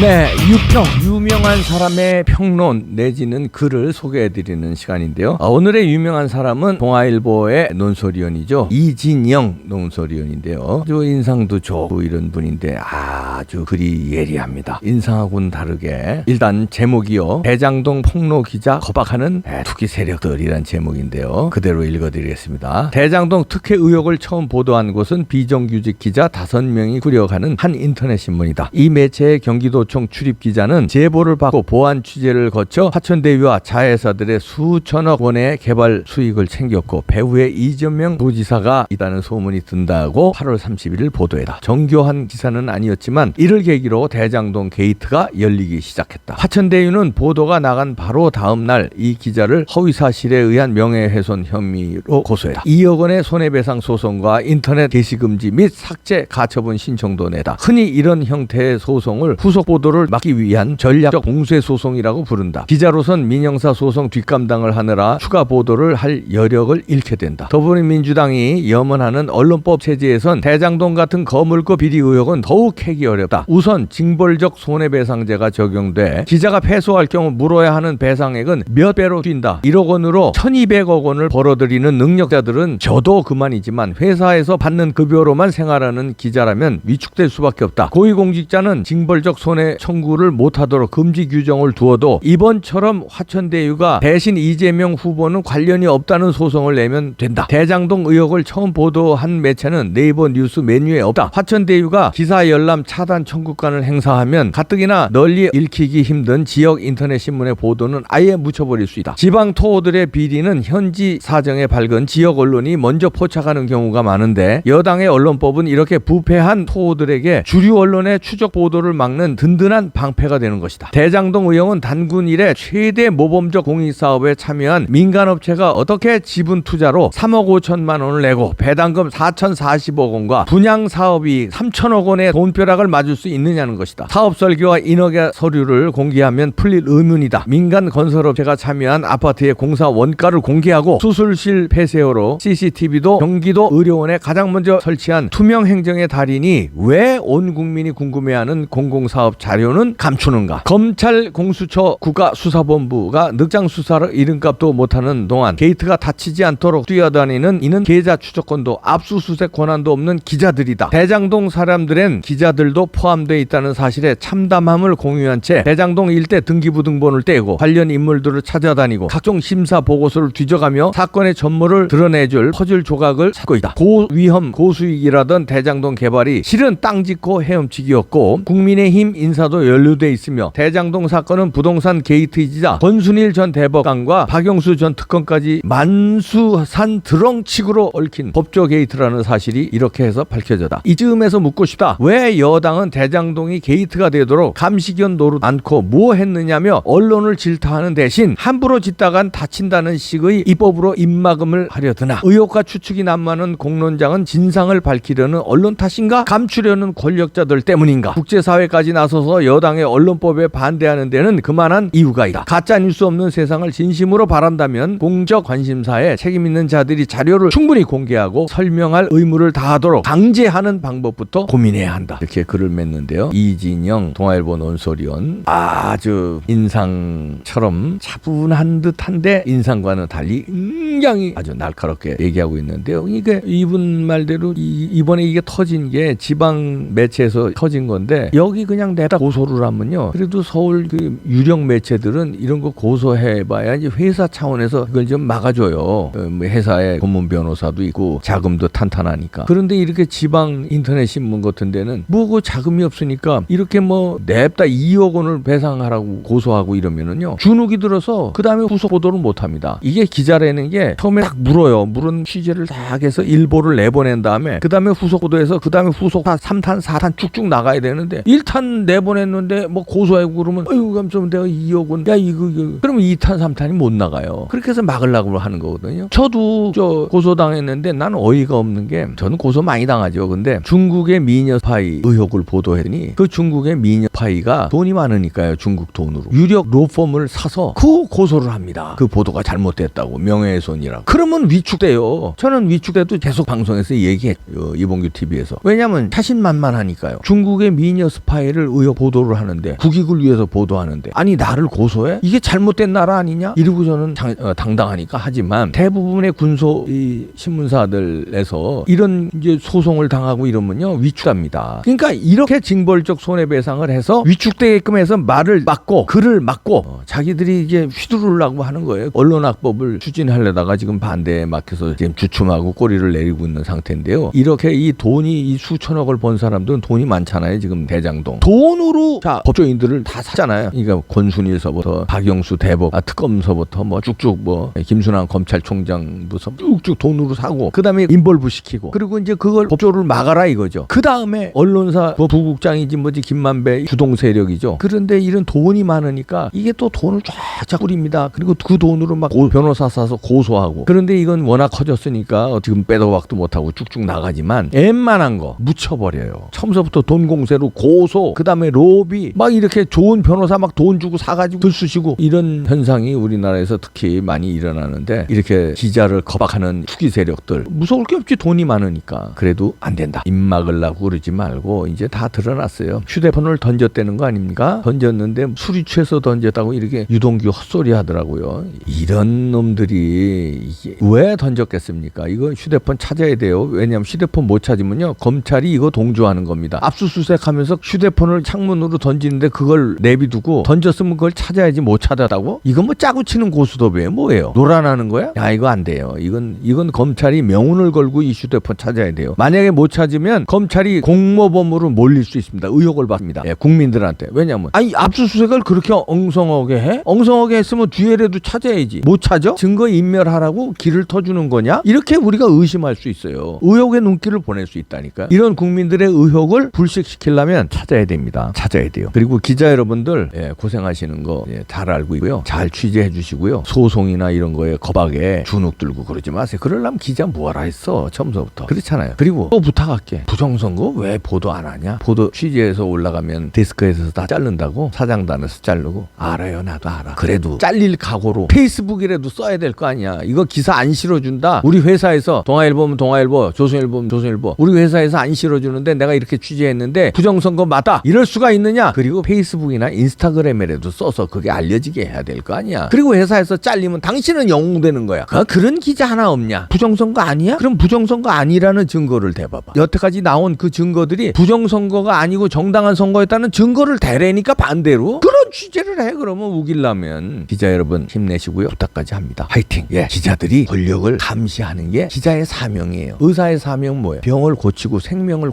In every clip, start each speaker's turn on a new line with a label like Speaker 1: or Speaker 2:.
Speaker 1: 네, 유평, 유명한 사람의 평론 내지는 글을 소개해드리는 시간인데요. 오늘의 유명한 사람은 동아일보의 논설위원이죠. 이진영 논설위원인데요. 아주 인상도 좋고 이런 분인데 아주 글이 예리합니다. 인상하고는 다르게 일단 제목이요. 대장동 폭로 기자 거박하는 투기 세력들이란 제목인데요. 그대로 읽어드리겠습니다. 대장동 특혜 의혹을 처음 보도한 곳은 비정규직 기자 5명이 꾸려가는 한 인터넷 신문이다. 이 매체의 경기도청 출입 기자는 제보를 받고 보안 취재를 거쳐 화천대유와 자회사들의 수천억 원의 개발 수익을 챙겼고 배후에 이재명 도지사가 있다는 소문이 든다고 8월 31일 보도했다. 정교한 기사는 아니었지만 이를 계기로 대장동 게이트가 열리기 시작했다. 화천대유는 보도가 나간 바로 다음 날 이 기자를 허위사실에 의한 명예훼손 혐의로 고소했다. 2억 원의 손해배상 소송과 인터넷 게시금지 및 삭제 가처분 신청도 내다. 흔히 이런 형태의 소송을 후속 보도를 막기 위한 전략적 공세 소송이라고 부른다. 기자로선 민형사 소송 뒷감당을 하느라 추가 보도를 할 여력을 잃게 된다. 더불어민주당이 염원하는 언론법 체제에선 대장동 같은 거물급 비리 의혹은 더욱 캐기 어렵다. 우선 징벌적 손해배상제가 적용돼 기자가 패소할 경우 물어야 하는 배상액은 몇 배로 뛴다. 1억 원으로 1200억 원을 벌어들이는 능력자들은 저도 그만이지만 회사에서 받는 급여로만 생활하는 기자라면 위축될 수밖에 없다. 고위공직자는 징벌적 손해 청구를 못하도록 금지 규정을 두어도 이번처럼 화천대유가 대신 이재명 후보는 관련이 없다는 소송을 내면 된다. 대장동 의혹을 처음 보도한 매체는 네이버 뉴스 메뉴에 없다. 화천대유가 기사 열람 차단 청구권을 행사하면 가뜩이나 널리 읽히기 힘든 지역 인터넷 신문의 보도는 아예 묻혀버릴 수 있다. 지방 토호들의 비리는 현지 사정에 밝은 지역 언론이 먼저 포착하는 경우가 많은데 여당의 언론법은 이렇게 부패한 토호들에게 주류 언론의 추적 보도를 막는 든든한 방패가 되는 것이다. 대장동 의혹은 단군 이래 최대 모범적 공익사업에 참여한 민간업체가 어떻게 지분 투자로 3억 5천만 원을 내고 배당금 4,040억 원과 분양사업이 3천억 원의 돈벼락을 맞을 수 있느냐는 것이다. 사업 설계와 인허가 서류를 공개하면 풀릴 의문이다. 민간 건설업체가 참여한 아파트의 공사 원가를 공개하고 수술실 폐쇄호로 CCTV도 경기도 의료원에 가장 먼저 설치한 투명 행정의 달인이 왜 온 국민이 궁금해하는 공공사업 자료는 감추는가? 검찰 공수처 국가수사본부가 늑장 수사를 이름값도 못하는 동안 게이트가 닫히지 않도록 뛰어다니는 이는 계좌 추적권도 압수수색 권한도 없는 기자들이다. 대장동 사람들엔 기자들도 포함되어 있다는 사실에 참담함을 공유한 채 대장동 일대 등기부등본을 떼고 관련 인물들을 찾아다니고 각종 심사 보고서를 뒤져가며 사건의 전모를 드러내줄 퍼즐 조각을 찾고 있다. 고위험 고수익이라던 대장동 개발이 실은 땅 짓고 헤엄치기였고 국민의힘 인사도 연루돼 있으며 대장동 사건은 부동산 게이트이자 권순일 전 대법관과 박영수 전 특검까지 만수산 드렁치기로 얽힌 법조 게이트라는 사실이 이렇게 해서 밝혀졌다. 이쯤에서 묻고 싶다. 왜 여당은 대장동이 게이트가 되도록 감시견 노릇 않고 뭐 했느냐며 언론을 질타하는 대신 함부로 짓다간 다친다는 식의 입법으로 입막음을 하려 드나. 의혹과 추측이 난무하는 공론장은 진상을 밝히려는 언론 탓인가? 감추려는 권력자들 때문인가? 국제사회까지 나서서 여당의 언론법에 반대하는 데는 그만한 이유가 있다. 가짜뉴스 없는 세상을 진심으로 바란다면 공적 관심사에 책임있는 자들이 자료를 충분히 공개하고 설명할 의무를 다하도록 강제하는 방법부터 고민해야 한다. 이렇게 글을 맺는데요. 이진영 동아일보 논설위원 아주 인상처럼 차분한 듯한데 인상과는 달리 굉장히 아주 날카롭게 얘기하고 있는데요. 이게 이분 말대로 이번에 이게 터진 게 지방 매체에서 터진 건데 여기 그냥 내다 고소를 하면요. 그래도 서울 그 유력 매체들은 이런 거 고소해봐야 이제 회사 차원에서 그걸 좀 막아줘요. 회사에 고문 변호사도 있고 자금도 탄탄하니까. 그런데 이렇게 지방 인터넷 신문 같은 데는 뭐고 자금이 없으니까 이렇게 뭐 냅다 2억 원을 배상하라고 고소하고 이러면은요. 주눅이 들어서 그 다음에 후속 보도를 못합니다. 이게 기자라는 게 처음에 딱 물어요. 물은 취재를 다 해서 일보를 내보낸 다음에 그 다음에 후속 보도해서 그 다음에 후속 3탄 4탄 쭉쭉 나가야 되는데 1탄 내보냈는데 뭐 고소하고 그러면 아이고 감점 내가 2억 원 야 이거 그러면 2탄 3탄이 못 나가요. 그렇게 해서 막으려고 하는 거거든요. 저도 고소당했는데 나는 어이가 없는 게 저는 고소 많이 당하죠. 근데 중국의 미녀 스파이 의혹을 보도했더니 그 중국의 미녀 스파이가 돈이 많으니까요. 중국 돈으로 유력 로펌을 사서 그 고소를 합니다. 그 보도가 잘못됐다고, 명예훼손이라고. 그러면 위축돼요. 저는 위축돼도 계속 방송에서 얘기했죠. 이봉규 TV에서. 왜냐하면 자신만만하니까요. 중국의 미녀 스파이를 의혹 보도를 하는데, 국익을 위해서 보도하는데, 아니 나를 고소해? 이게 잘못된 나라 아니냐? 이러고 저는 당당하니까 하지만, 대부분의 군소 이 신문사들에서 이런 이제 소송을 당하고 이러면요 위축합니다. 그러니까 이렇게 징벌적 손해배상을 해서 위축되게끔 해서 말을 막고 글을 막고 자기들이 이제 휘두르려고 하는 거예요. 언론학법을 추진하려다가 지금 반대에 막혀서 지금 주춤하고 꼬리를 내리고 있는 상태인데요. 이렇게 이 돈이 이 수천억을 번 사람들은 돈이 많잖아요. 지금 대장동 돈으로 자 법조인들을 다 사잖아요. 그러니까 권순일서부터 박영수 대법 특검서부터 뭐 쭉쭉 뭐 김순환 검찰총장부터 쭉쭉 돈으로 사고, 그 다음에 인벌브 시키고, 그리고 이제 그걸 법조를 막아라 이거죠. 그 다음에 언론사 부국장이지 뭐지 김만배 주동 세력이죠. 그런데 이런 돈이 많으니까 이게 또 돈을 쫙쫙 뿌립니다. 그리고 그 돈으로 막 변호사 사서 고소하고. 그런데 이건 워낙 커졌으니까 지금 빼도 박도 못하고 쭉쭉 나가지만, 웬만한 거 묻혀버려요. 처음부터 돈 공세로 고소, 그 다음에 로비, 막 이렇게 좋은 변호사 막 돈 주고 사가지고 들쑤시고, 이런 현상이 우리나라에서 특히 많이 일어나는데, 이렇게 기자를 거박하는 투기 세력들 무서울 게 없지. 돈이 많으니까. 그래도 안 된다. 입 막으려고 그러지 말고 이제 다 드러났어요. 휴대폰을 던졌다는 거 아닙니까? 던졌는데 술이 취해서 던졌다고 이렇게 유동규 헛소리 하더라고요. 이런 놈들이 이게 왜 던졌겠습니까? 이거 휴대폰 찾아야 돼요. 왜냐하면 휴대폰 못 찾으면요 검찰이 이거 동조하는 겁니다. 압수수색하면서 휴대폰을 창문으로 던지는데 그걸 내비두고 던졌으면 그걸 찾아야지, 못 찾았다고? 이건 뭐 짜고 치는 고스톱이에요? 뭐예요? 놀아나는 거야? 야, 이거 안 돼요. 이건 검찰이 명운을 걸고 이 휴대폰 찾아야 돼요. 만약에 못 찾으면 검찰이 공모범으로 몰릴 수 있습니다. 의혹을 받습니다. 예, 국민들한테. 왜냐면 아니 압수수색을 그렇게 엉성하게 해? 엉성하게 했으면 뒤에라도 찾아야지. 못 찾아? 증거 인멸하라고 길을 터주는 거냐? 이렇게 우리가 의심할 수 있어요. 의혹의 눈길을 보낼 수 있다니까. 이런 국민들의 의혹을 불식시키려면 찾아야 됩니다. 찾아야 돼요. 그리고 기자 여러분들 고생하시는 거 잘 알고 있고요. 잘 취재해 주시고요. 소송이나 이런 거에 거박에 주눅 들고 그러지 마세요. 그러려면 기자 뭐하라 했어. 처음부터. 그렇잖아요. 그리고 또 부탁할게. 부정선거 왜 보도 안 하냐? 보도 취재해서 올라가면 데스크에서 다 자른다고? 사장단에서 자르고. 알아요. 나도 알아. 그래도 잘릴 각오로 페이스북이라도 써야 될 거 아니야. 이거 기사 안 실어준다. 우리 회사에서 동아일보면 동아일보, 조선일보면 조선일보, 우리 회사에서 안 실어주는데 내가 이렇게 취재했는데 부정선거 맞다. 이럴 수가 있느냐? 그리고 페이스북이나 인스타그램에라도 써서 그게 알려지게 해야 될 거 아니야. 그리고 회사에서 잘리면 당신은 영웅되는 거야. 그런 기자 하나 없냐? 부정선거 아니야? 그럼 부정선거 아니라는 증거를 대봐봐. 여태까지 나온 그 증거들이 부정선거가 아니고 정당한 선거였다는 증거를 대래니까 반대로 그런 취재를 해. 그러면 우길라면. 기자 여러분 힘내시고요. 부탁까지 합니다. 화이팅. 예, 기자들이 권력을 감시하는 게 기자의 사명이에요. 의사의 사명 뭐예요? 병을 고치고 생명을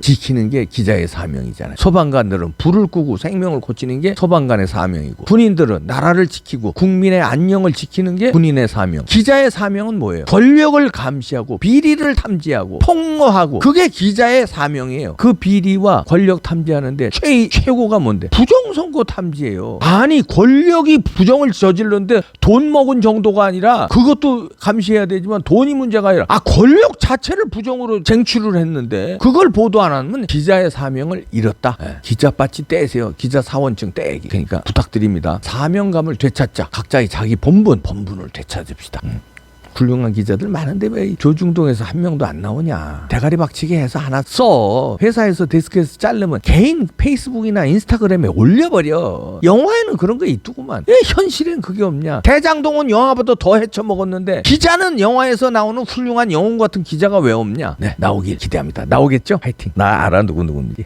Speaker 1: 지키는 게 기자의 사명이잖아요. 소방관들은 불을 끄고 생명을 고치는 게 소방관의 사명이고, 군인들은 나라를 지키고 국민의 안녕을 지키는 게 군인의 사명. 기자의 사명은 뭐예요? 권력을 감시하고 비리를 탐지하고 폭로하고, 그게 기자의 사명이에요. 그 비리와 권력 탐지하는데 최고가 뭔데? 부정선거 탐지예요. 아니 권력이 부정을 저질렀는데 돈 먹은 정도가 아니라, 그것도 감시해야 되지만 돈이 문제가 아니라 권력 자체를 부정으로 쟁취를 했는데 그걸 보도 안 하면 기자의 사명을 잃었다. 기자 바지 떼세요. 기자 사원증 떼기. 그러니까 부탁드립니다. 사명감을 되찾자. 각자의 자기 본분을 되찾읍시다. 훌륭한 기자들 많은데 왜 조중동에서 한 명도 안 나오냐? 대가리 박치기 해서 하나 써. 회사에서 데스크에서 자르면 개인 페이스북이나 인스타그램에 올려버려. 영화에는 그런 거 있더구만. 왜 현실엔 그게 없냐? 대장동은 영화보다 더 헤쳐먹었는데 기자는 영화에서 나오는 훌륭한 영웅 같은 기자가 왜 없냐? 네, 나오길 기대합니다. 나오겠죠? 화이팅. 나 알아 누군지.